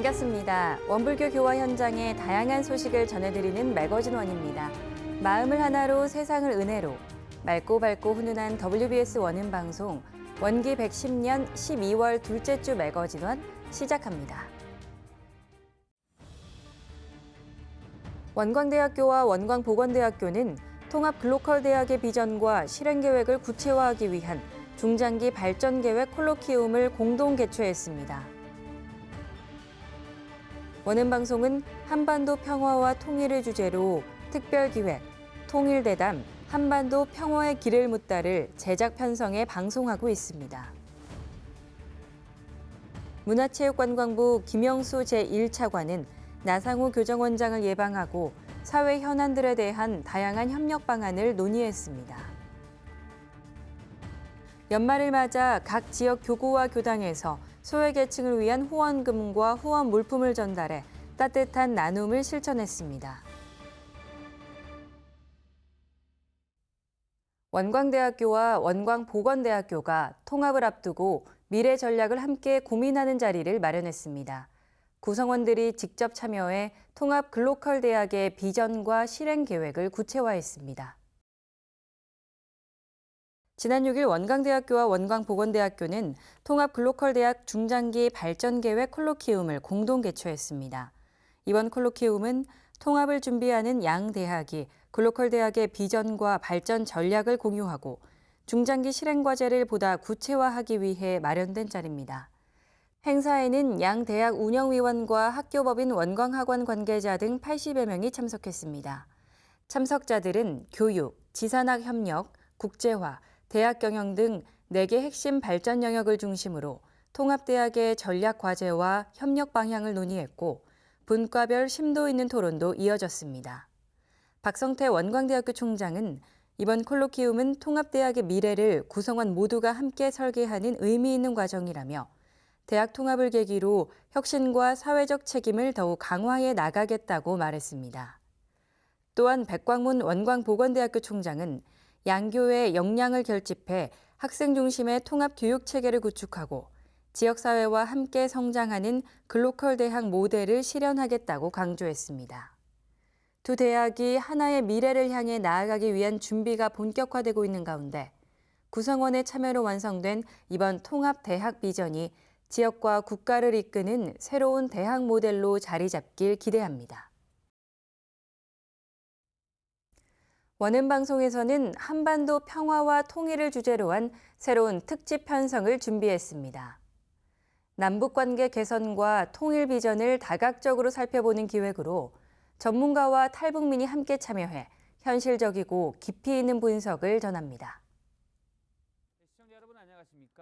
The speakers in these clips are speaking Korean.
반갑습니다. 원불교 교화 현장의 다양한 소식을 전해드리는 매거진원입니다. 마음을 하나로 세상을 은혜로 맑고 밝고 훈훈한 WBS 원음 방송 원기 110년 12월 둘째 주 매거진원 시작합니다. 원광대학교와 원광보건대학교는 통합 글로컬 대학의 비전과 실행 계획을 구체화하기 위한 중장기 발전 계획 콜로키움을 공동 개최했습니다. 원음 방송은 한반도 평화와 통일을 주제로 특별기획, 통일대담, 한반도 평화의 길을 묻다를 제작 편성해 방송하고 있습니다. 문화체육관광부 김영수 제1차관은 나상호 교정원장을 예방하고 사회 현안들에 대한 다양한 협력 방안을 논의했습니다. 연말을 맞아 각 지역 교구와 교당에서 소외계층을 위한 후원금과 후원 물품을 전달해 따뜻한 나눔을 실천했습니다. 원광대학교와 원광보건대학교가 통합을 앞두고 미래 전략을 함께 고민하는 자리를 마련했습니다. 구성원들이 직접 참여해 통합 글로컬 대학의 비전과 실행 계획을 구체화했습니다. 지난 6일 원광대학교와 원광보건대학교는 통합 글로컬 대학 중장기 발전 계획 콜로키움을 공동 개최했습니다. 이번 콜로키움은 통합을 준비하는 양 대학이 글로컬 대학의 비전과 발전 전략을 공유하고 중장기 실행 과제를 보다 구체화하기 위해 마련된 자리입니다. 행사에는 양 대학 운영위원과 학교법인 원광학원 관계자 등 80여 명이 참석했습니다. 참석자들은 교육, 지산학 협력, 국제화, 대학 경영 등 4개 핵심 발전 영역을 중심으로 통합대학의 전략 과제와 협력 방향을 논의했고 분과별 심도 있는 토론도 이어졌습니다. 박성태 원광대학교 총장은 이번 콜로키움은 통합대학의 미래를 구성원 모두가 함께 설계하는 의미 있는 과정이라며 대학 통합을 계기로 혁신과 사회적 책임을 더욱 강화해 나가겠다고 말했습니다. 또한 백광문 원광보건대학교 총장은 양교의 역량을 결집해 학생 중심의 통합 교육 체계를 구축하고 지역사회와 함께 성장하는 글로컬 대학 모델을 실현하겠다고 강조했습니다. 두 대학이 하나의 미래를 향해 나아가기 위한 준비가 본격화되고 있는 가운데 구성원의 참여로 완성된 이번 통합 대학 비전이 지역과 국가를 이끄는 새로운 대학 모델로 자리 잡길 기대합니다. 원음 방송에서는 한반도 평화와 통일을 주제로 한 새로운 특집 편성을 준비했습니다. 남북관계 개선과 통일 비전을 다각적으로 살펴보는 기획으로 전문가와 탈북민이 함께 참여해 현실적이고 깊이 있는 분석을 전합니다.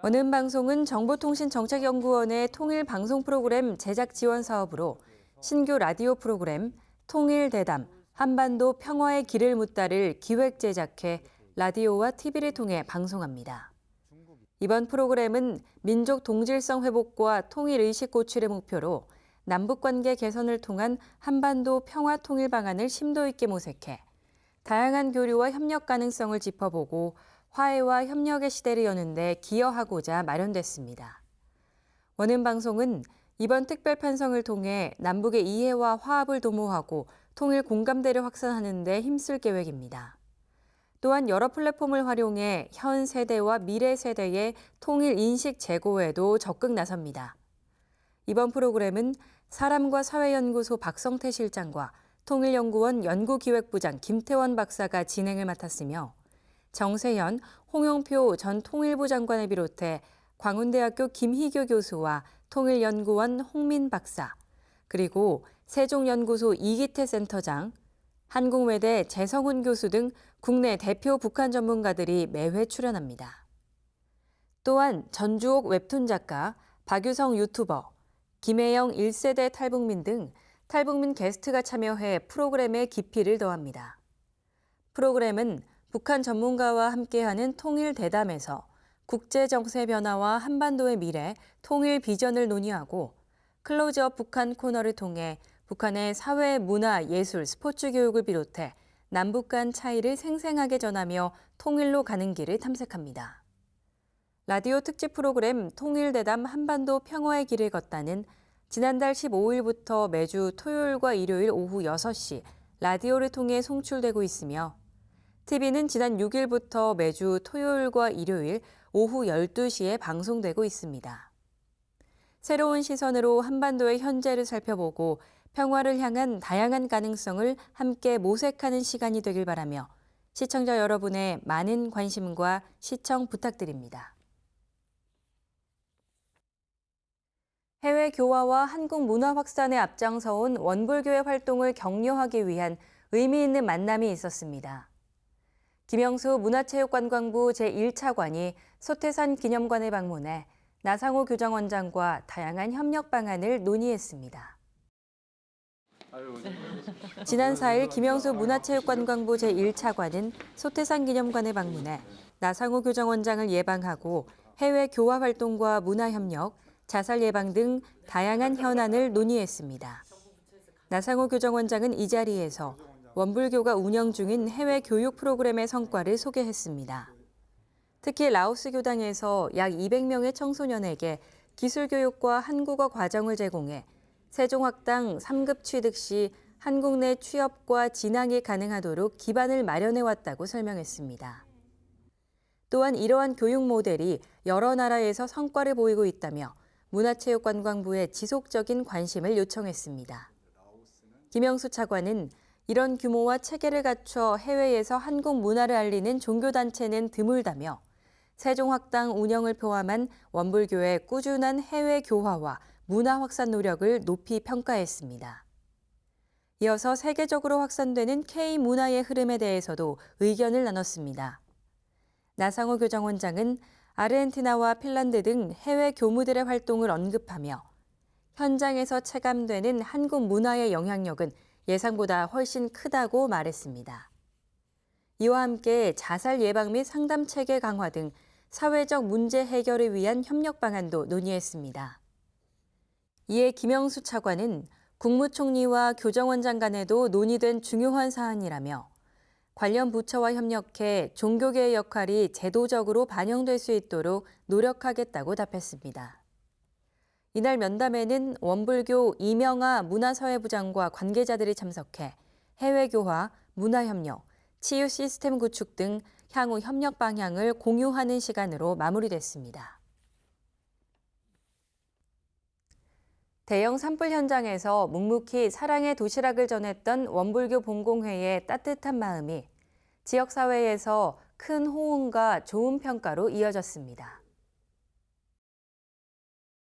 원음 방송은 정보통신정책연구원의 통일 방송 프로그램 제작 지원 사업으로 신규 라디오 프로그램 통일대담, 한반도 평화의 길을 묻다를 기획 제작해 라디오와 TV를 통해 방송합니다. 이번 프로그램은 민족 동질성 회복과 통일 의식 고취를 목표로 남북관계 개선을 통한 한반도 평화 통일 방안을 심도 있게 모색해 다양한 교류와 협력 가능성을 짚어보고 화해와 협력의 시대를 여는 데 기여하고자 마련됐습니다. 원음 방송은 이번 특별 편성을 통해 남북의 이해와 화합을 도모하고 통일 공감대를 확산하는 데 힘쓸 계획입니다. 또한 여러 플랫폼을 활용해 현 세대와 미래 세대의 통일 인식 제고에도 적극 나섭니다. 이번 프로그램은 사람과 사회연구소 박성태 실장과 통일연구원 연구기획부장 김태원 박사가 진행을 맡았으며 정세현, 홍영표 전 통일부 장관을 비롯해 광운대학교 김희교 교수와 통일연구원 홍민 박사, 그리고 세종연구소 이기태 센터장, 한국외대 재성훈 교수 등 국내 대표 북한 전문가들이 매회 출연합니다. 또한 전주옥 웹툰 작가, 박유성 유튜버, 김혜영 1세대 탈북민 등 탈북민 게스트가 참여해 프로그램의 깊이를 더합니다. 프로그램은 북한 전문가와 함께하는 통일대담에서 국제정세 변화와 한반도의 미래, 통일 비전을 논의하고 클로즈업 북한 코너를 통해 북한의 사회, 문화, 예술, 스포츠 교육을 비롯해 남북 간 차이를 생생하게 전하며 통일로 가는 길을 탐색합니다. 라디오 특집 프로그램 통일대담 한반도 평화의 길을 걷다는 지난달 15일부터 매주 토요일과 일요일 오후 6시 라디오를 통해 송출되고 있으며 TV는 지난 6일부터 매주 토요일과 일요일 오후 12시에 방송되고 있습니다. 새로운 시선으로 한반도의 현재를 살펴보고 평화를 향한 다양한 가능성을 함께 모색하는 시간이 되길 바라며 시청자 여러분의 많은 관심과 시청 부탁드립니다. 해외 교화와 한국 문화 확산에 앞장서온 원불교의 활동을 격려하기 위한 의미 있는 만남이 있었습니다. 김영수 문화체육관광부 제1차관이 소태산 기념관을 방문해 나상호 교정원장과 다양한 협력 방안을 논의했습니다. 지난 4일 김영수 문화체육관광부 제1차관은 소태산 기념관을 방문해 나상호 교정원장을 예방하고 해외 교화 활동과 문화협력, 자살 예방 등 다양한 현안을 논의했습니다. 나상호 교정원장은 이 자리에서 원불교가 운영 중인 해외 교육 프로그램의 성과를 소개했습니다. 특히 라오스 교당에서 약 200명의 청소년에게 기술교육과 한국어 과정을 제공해 세종학당 3급 취득 시 한국 내 취업과 진학이 가능하도록 기반을 마련해왔다고 설명했습니다. 또한 이러한 교육 모델이 여러 나라에서 성과를 보이고 있다며 문화체육관광부에 지속적인 관심을 요청했습니다. 김영수 차관은 이런 규모와 체계를 갖춰 해외에서 한국 문화를 알리는 종교단체는 드물다며 세종학당 운영을 포함한 원불교의 꾸준한 해외 교화와 문화 확산 노력을 높이 평가했습니다. 이어서 세계적으로 확산되는 K-문화의 흐름에 대해서도 의견을 나눴습니다. 나상호 교정원장은 아르헨티나와 핀란드 등 해외 교무들의 활동을 언급하며 현장에서 체감되는 한국 문화의 영향력은 예상보다 훨씬 크다고 말했습니다. 이와 함께 자살 예방 및 상담 체계 강화 등 사회적 문제 해결을 위한 협력 방안도 논의했습니다. 이에 김영수 차관은 국무총리와 교정원장 간에도 논의된 중요한 사안이라며 관련 부처와 협력해 종교계의 역할이 제도적으로 반영될 수 있도록 노력하겠다고 답했습니다. 이날 면담에는 원불교 이명하 문화사회부장과 관계자들이 참석해 해외교화, 문화협력, 치유 시스템 구축 등 향후 협력 방향을 공유하는 시간으로 마무리됐습니다. 대형 산불 현장에서 묵묵히 사랑의 도시락을 전했던 원불교 본공회의 따뜻한 마음이 지역사회에서 큰 호응과 좋은 평가로 이어졌습니다.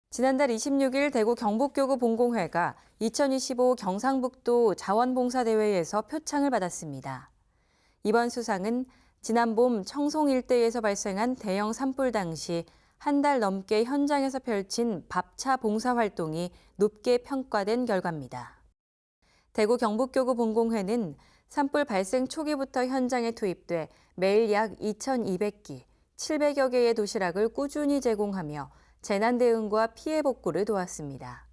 지난달 26일 대구 경북교구 본공회가 2025 경상북도 자원봉사대회에서 표창을 받았습니다. 이번 수상은 지난 봄 청송 일대에서 발생한 대형 산불 당시 한 달 넘게 현장에서 펼친 밥차 봉사활동이 높게 평가된 결과입니다. 대구 경북교구 본공회는 산불 발생 초기부터 현장에 투입돼 매일 약 2,200끼, 700여 개의 도시락을 꾸준히 제공하며 재난 대응과 피해 복구를 도왔습니다.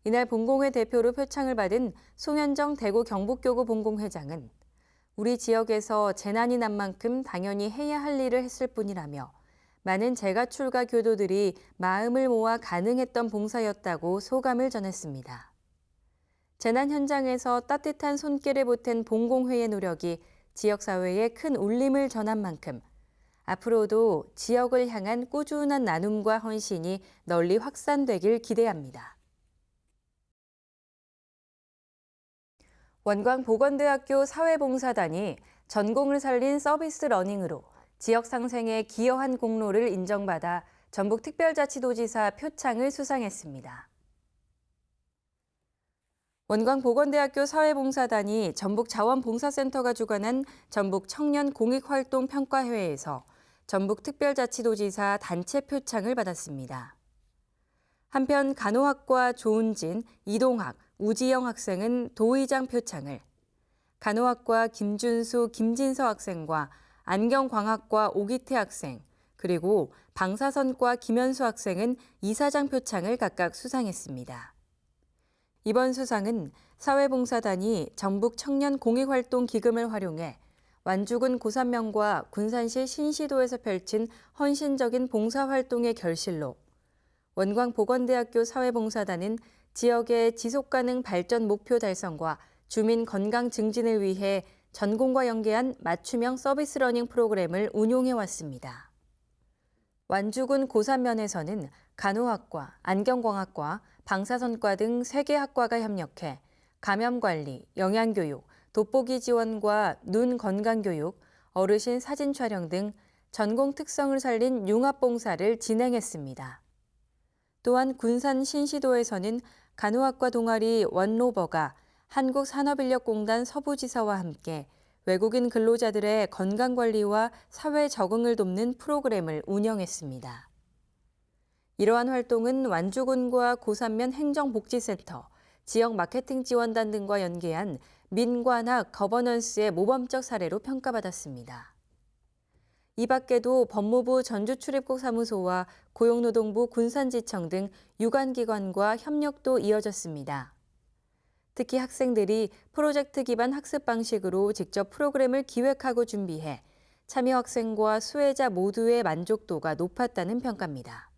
이날 본공회 대표로 표창을 받은 송현정 대구 경북교구 본공회장은 우리 지역에서 재난이 난 만큼 당연히 해야 할 일을 했을 뿐이라며 많은 재가출가 교도들이 마음을 모아 가능했던 봉사였다고 소감을 전했습니다. 재난 현장에서 따뜻한 손길을 보탠 본공회의 노력이 지역사회에 큰 울림을 전한 만큼 앞으로도 지역을 향한 꾸준한 나눔과 헌신이 널리 확산되길 기대합니다. 원광보건대학교 사회봉사단이 전공을 살린 서비스 러닝으로 지역 상생에 기여한 공로를 인정받아 전북특별자치도지사 표창을 수상했습니다. 원광보건대학교 사회봉사단이 전북자원봉사센터가 주관한 전북 청년 공익활동 평가회에서 전북특별자치도지사 단체 표창을 받았습니다. 한편 간호학과 조은진, 이동학, 우지영 학생은 도의장 표창을, 간호학과 김준수, 김진서 학생과 안경광학과 오기태 학생, 그리고 방사선과 김현수 학생은 이사장 표창을 각각 수상했습니다. 이번 수상은 사회봉사단이 전북 청년 공익활동 기금을 활용해 완주군 고산면과 군산시 신시도에서 펼친 헌신적인 봉사활동의 결실로 원광보건대학교 사회봉사단은 지역의 지속가능 발전 목표 달성과 주민 건강 증진을 위해 전공과 연계한 맞춤형 서비스 러닝 프로그램을 운용해 왔습니다. 완주군 고산면에서는 간호학과, 안경광학과, 방사선과 등 3개 학과가 협력해 감염관리, 영양교육, 돋보기 지원과 눈 건강교육, 어르신 사진 촬영 등 전공 특성을 살린 융합봉사를 진행했습니다. 또한 군산 신시도에서는 간호학과 동아리 원로버가 한국산업인력공단 서부지사와 함께 외국인 근로자들의 건강관리와 사회 적응을 돕는 프로그램을 운영했습니다. 이러한 활동은 완주군과 고산면 행정복지센터, 지역 마케팅 지원단 등과 연계한 민관학 거버넌스의 모범적 사례로 평가받았습니다. 이 밖에도 법무부 전주출입국 사무소와 고용노동부 군산지청 등 유관기관과 협력도 이어졌습니다. 특히 학생들이 프로젝트 기반 학습 방식으로 직접 프로그램을 기획하고 준비해 참여 학생과 수혜자 모두의 만족도가 높았다는 평가입니다.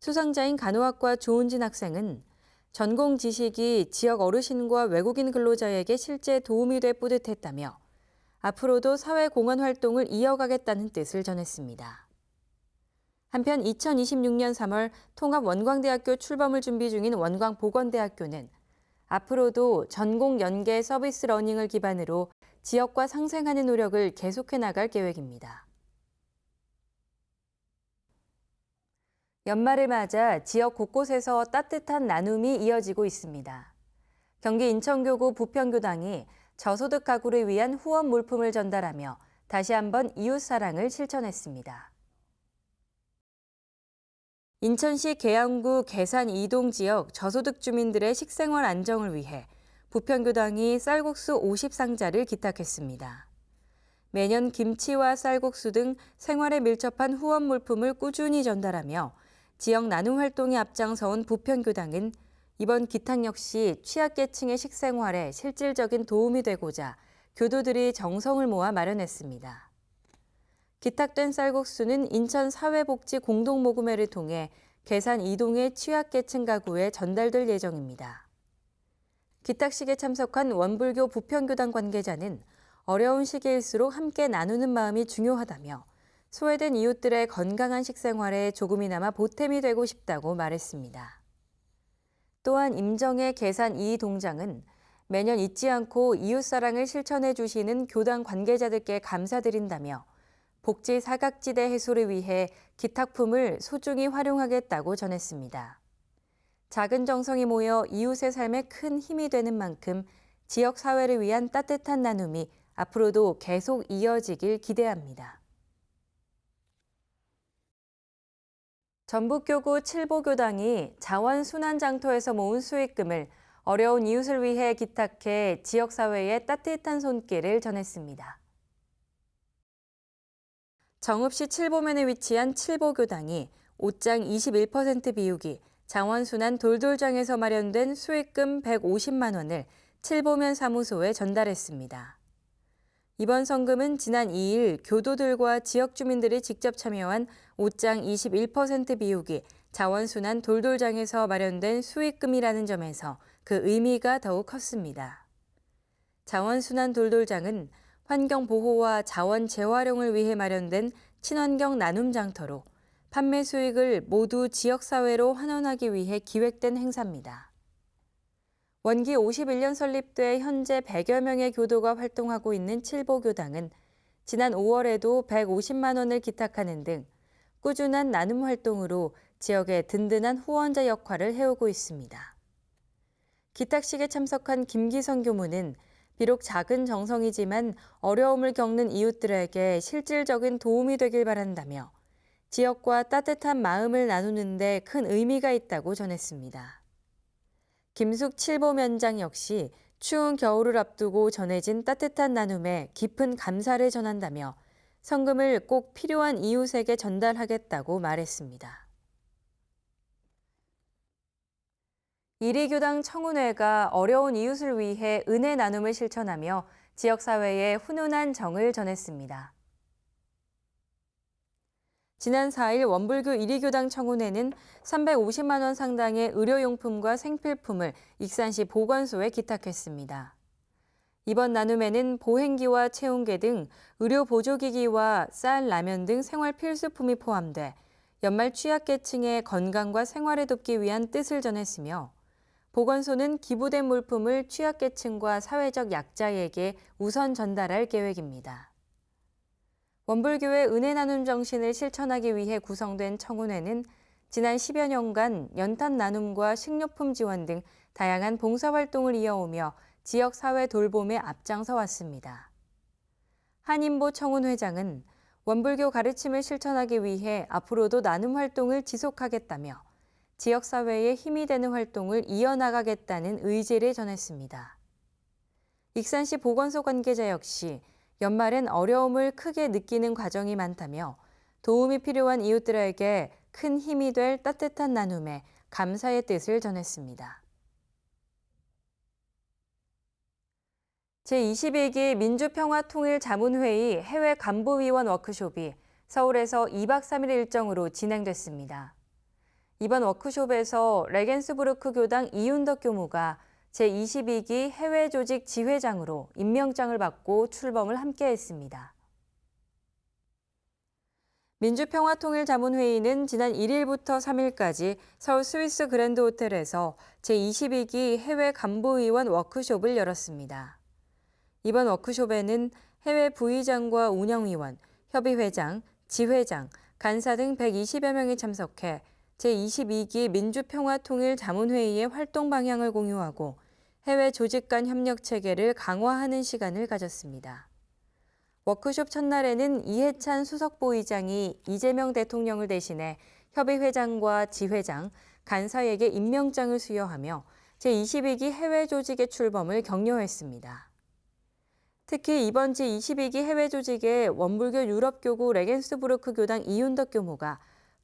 수상자인 간호학과 조은진 학생은 전공 지식이 지역 어르신과 외국인 근로자에게 실제 도움이 돼 뿌듯했다며 앞으로도 사회공헌 활동을 이어가겠다는 뜻을 전했습니다. 한편 2026년 3월 통합원광대학교 출범을 준비 중인 원광보건대학교는 앞으로도 전공 연계 서비스 러닝을 기반으로 지역과 상생하는 노력을 계속해 나갈 계획입니다. 연말을 맞아 지역 곳곳에서 따뜻한 나눔이 이어지고 있습니다. 경기 인천교구 부평교당이 저소득 가구를 위한 후원 물품을 전달하며 다시 한번 이웃사랑을 실천했습니다. 인천시 계양구 계산 2동 지역 저소득 주민들의 식생활 안정을 위해 부평교당이 쌀국수 50상자를 기탁했습니다. 매년 김치와 쌀국수 등 생활에 밀접한 후원 물품을 꾸준히 전달하며 지역 나눔 활동에 앞장서온 부평교당은 이번 기탁 역시 취약계층의 식생활에 실질적인 도움이 되고자 교도들이 정성을 모아 마련했습니다. 기탁된 쌀국수는 인천 사회복지 공동모금회를 통해 계산 2동의 취약계층 가구에 전달될 예정입니다. 기탁식에 참석한 원불교 부평교당 관계자는 어려운 시기일수록 함께 나누는 마음이 중요하다며 소외된 이웃들의 건강한 식생활에 조금이나마 보탬이 되고 싶다고 말했습니다. 또한 임정의 계산 2동장은 매년 잊지 않고 이웃사랑을 실천해 주시는 교당 관계자들께 감사드린다며 복지 사각지대 해소를 위해 기탁품을 소중히 활용하겠다고 전했습니다. 작은 정성이 모여 이웃의 삶에 큰 힘이 되는 만큼 지역 사회를 위한 따뜻한 나눔이 앞으로도 계속 이어지길 기대합니다. 전북교구 칠보교당이 자원순환장터에서 모은 수익금을 어려운 이웃을 위해 기탁해 지역사회에 따뜻한 손길을 전했습니다. 정읍시 칠보면에 위치한 칠보교당이 옷장 21% 비우기 장원순환 돌돌장에서 마련된 수익금 150만 원을 칠보면 사무소에 전달했습니다. 이번 성금은 지난 2일 교도들과 지역 주민들이 직접 참여한 옷장 21% 비우기 자원순환 돌돌장에서 마련된 수익금이라는 점에서 그 의미가 더욱 컸습니다. 자원순환 돌돌장은 환경 보호와 자원 재활용을 위해 마련된 친환경 나눔 장터로 판매 수익을 모두 지역사회로 환원하기 위해 기획된 행사입니다. 원기 51년 설립돼 현재 100여 명의 교도가 활동하고 있는 칠보교당은 지난 5월에도 150만 원을 기탁하는 등 꾸준한 나눔 활동으로 지역의 든든한 후원자 역할을 해오고 있습니다. 기탁식에 참석한 김기성 교무는 비록 작은 정성이지만 어려움을 겪는 이웃들에게 실질적인 도움이 되길 바란다며 지역과 따뜻한 마음을 나누는 데 큰 의미가 있다고 전했습니다. 김숙 칠보면장 역시 추운 겨울을 앞두고 전해진 따뜻한 나눔에 깊은 감사를 전한다며 성금을 꼭 필요한 이웃에게 전달하겠다고 말했습니다. 이리교당 청운회가 어려운 이웃을 위해 은혜 나눔을 실천하며 지역사회에 훈훈한 정을 전했습니다. 지난 4일 원불교 1위 교당 청운회는 350만 원 상당의 의료용품과 생필품을 익산시 보건소에 기탁했습니다. 이번 나눔에는 보행기와 체온계 등 의료 보조기기와 쌀, 라면 등 생활 필수품이 포함돼 연말 취약계층의 건강과 생활을 돕기 위한 뜻을 전했으며 보건소는 기부된 물품을 취약계층과 사회적 약자에게 우선 전달할 계획입니다. 원불교의 은혜 나눔 정신을 실천하기 위해 구성된 청운회는 지난 10여 년간 연탄 나눔과 식료품 지원 등 다양한 봉사활동을 이어오며 지역사회 돌봄에 앞장서 왔습니다. 한인보 청운회장은 원불교 가르침을 실천하기 위해 앞으로도 나눔 활동을 지속하겠다며 지역사회에 힘이 되는 활동을 이어나가겠다는 의지를 전했습니다. 익산시 보건소 관계자 역시 연말엔 어려움을 크게 느끼는 과정이 많다며 도움이 필요한 이웃들에게 큰 힘이 될 따뜻한 나눔에 감사의 뜻을 전했습니다. 제21기 민주평화통일자문회의 해외 간부위원 워크숍이 서울에서 2박 3일 일정으로 진행됐습니다. 이번 워크숍에서 레겐스부르크 교당 이윤덕 교무가 제22기 해외조직 지회장으로 임명장을 받고 출범을 함께했습니다. 민주평화통일자문회의는 지난 1일부터 3일까지 서울 스위스 그랜드 호텔에서 제22기 해외 간부위원 워크숍을 열었습니다. 이번 워크숍에는 해외 부의장과 운영위원, 협의회장, 지회장, 간사 등 120여 명이 참석해 제22기 민주평화통일자문회의의 활동 방향을 공유하고 해외 조직 간 협력 체계를 강화하는 시간을 가졌습니다. 워크숍 첫날에는 이해찬 수석부의장이 이재명 대통령을 대신해 협의회장과 지회장, 간사에게 임명장을 수여하며 제22기 해외 조직의 출범을 격려했습니다. 특히 이번 제22기 해외 조직에 원불교 유럽교구 레겐스부르크 교당 이윤덕 교무가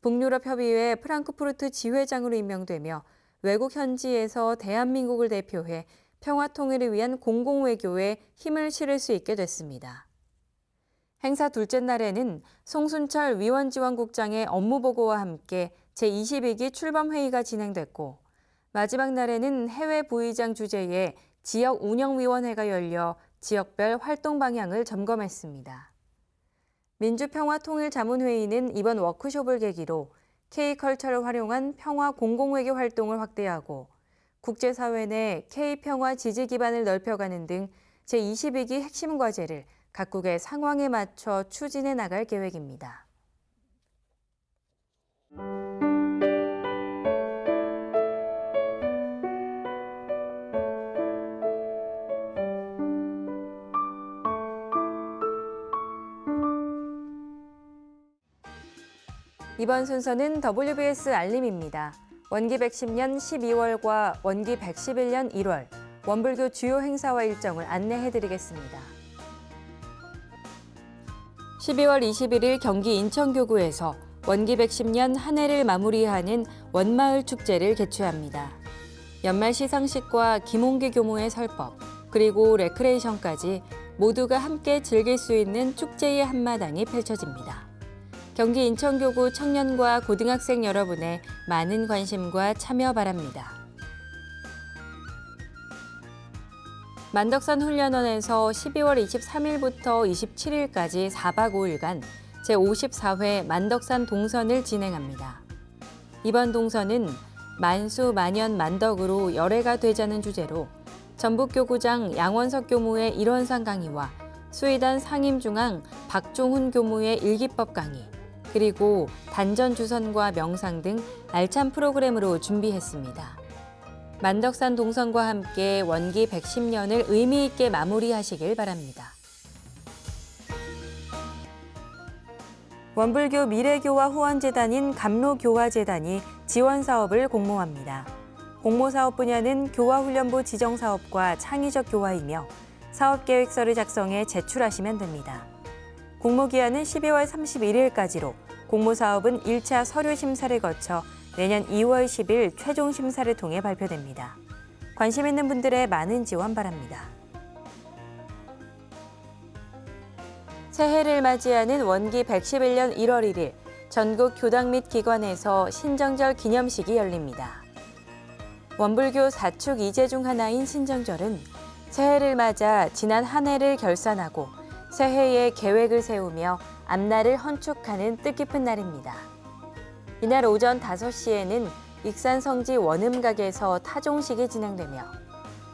북유럽협의회 프랑크푸르트 지회장으로 임명되며 외국 현지에서 대한민국을 대표해 평화 통일을 위한 공공외교에 힘을 실을 수 있게 됐습니다. 행사 둘째 날에는 송순철 위원지원국장의 업무보고와 함께 제22기 출범회의가 진행됐고 마지막 날에는 해외 부의장 주재의 지역운영위원회가 열려 지역별 활동 방향을 점검했습니다. 민주평화통일자문회의는 이번 워크숍을 계기로 K컬처를 활용한 평화 공공외교 활동을 확대하고 국제사회 내 K평화 지지 기반을 넓혀가는 등 제22기 핵심 과제를 각국의 상황에 맞춰 추진해 나갈 계획입니다. 이번 순서는 WBS 알림입니다. 원기 110년 12월과 원기 111년 1월 원불교 주요 행사와 일정을 안내해드리겠습니다. 12월 21일 경기 인천교구에서 원기 110년 한 해를 마무리하는 원마을 축제를 개최합니다. 연말 시상식과 김홍기 교무의 설법, 그리고 레크레이션까지 모두가 함께 즐길 수 있는 축제의 한마당이 펼쳐집니다. 경기 인천교구 청년과 고등학생 여러분의 많은 관심과 참여 바랍니다. 만덕산 훈련원에서 12월 23일부터 27일까지 4박 5일간 제54회 만덕산 동선을 진행합니다. 이번 동선은 만수, 만연, 만덕으로 열애가 되자는 주제로 전북교구장 양원석 교무의 일원상 강의와 수의단 상임중앙 박종훈 교무의 일기법 강의, 그리고 단전 주선과 명상 등 알찬 프로그램으로 준비했습니다. 만덕산 동선과 함께 원기 110년을 의미 있게 마무리하시길 바랍니다. 원불교 미래교화 후원재단인 감로교화재단이 지원 사업을 공모합니다. 공모 사업 분야는 교화훈련부 지정사업과 창의적 교화이며 사업계획서를 작성해 제출하시면 됩니다. 공모기한은 12월 31일까지로 공모사업은 1차 서류 심사를 거쳐 내년 2월 10일 최종 심사를 통해 발표됩니다. 관심 있는 분들의 많은 지원 바랍니다. 새해를 맞이하는 원기 111년 1월 1일 전국 교당 및 기관에서 신정절 기념식이 열립니다. 원불교 4축 2제 중 하나인 신정절은 새해를 맞아 지난 한 해를 결산하고 새해의 계획을 세우며 앞날을 헌축하는 뜻깊은 날입니다. 이날 오전 5시에는 익산 성지 원음각에서 타종식이 진행되며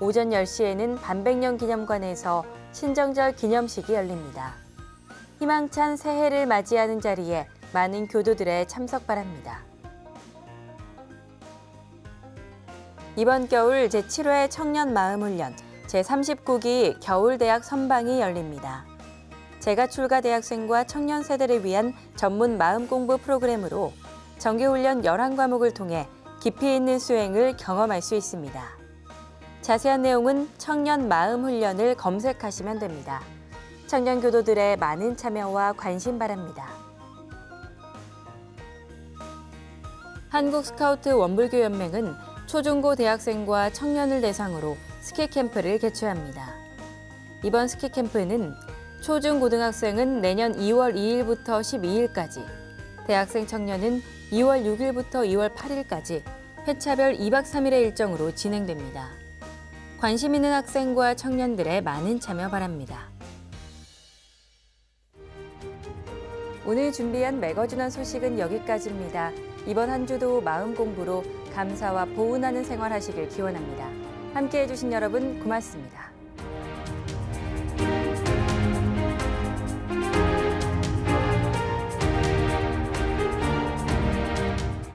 오전 10시에는 반백년 기념관에서 신정절 기념식이 열립니다. 희망찬 새해를 맞이하는 자리에 많은 교도들의 참석 바랍니다. 이번 겨울 제7회 청년 마음훈련 제39기 겨울대학 선방이 열립니다. 재가 출가 대학생과 청년 세대를 위한 전문 마음 공부 프로그램으로 정규훈련 11과목을 통해 깊이 있는 수행을 경험할 수 있습니다. 자세한 내용은 청년 마음 훈련을 검색하시면 됩니다. 청년 교도들의 많은 참여와 관심 바랍니다. 한국스카우트 원불교연맹은 초중고 대학생과 청년을 대상으로 스키 캠프를 개최합니다. 이번 스키 캠프는 초중고등학생은 내년 2월 2일부터 12일까지, 대학생 청년은 2월 6일부터 2월 8일까지 회차별 2박 3일의 일정으로 진행됩니다. 관심 있는 학생과 청년들의 많은 참여 바랍니다. 오늘 준비한 매거진원 소식은 여기까지입니다. 이번 한 주도 마음 공부로 감사와 보은하는 생활 하시길 기원합니다. 함께해 주신 여러분 고맙습니다.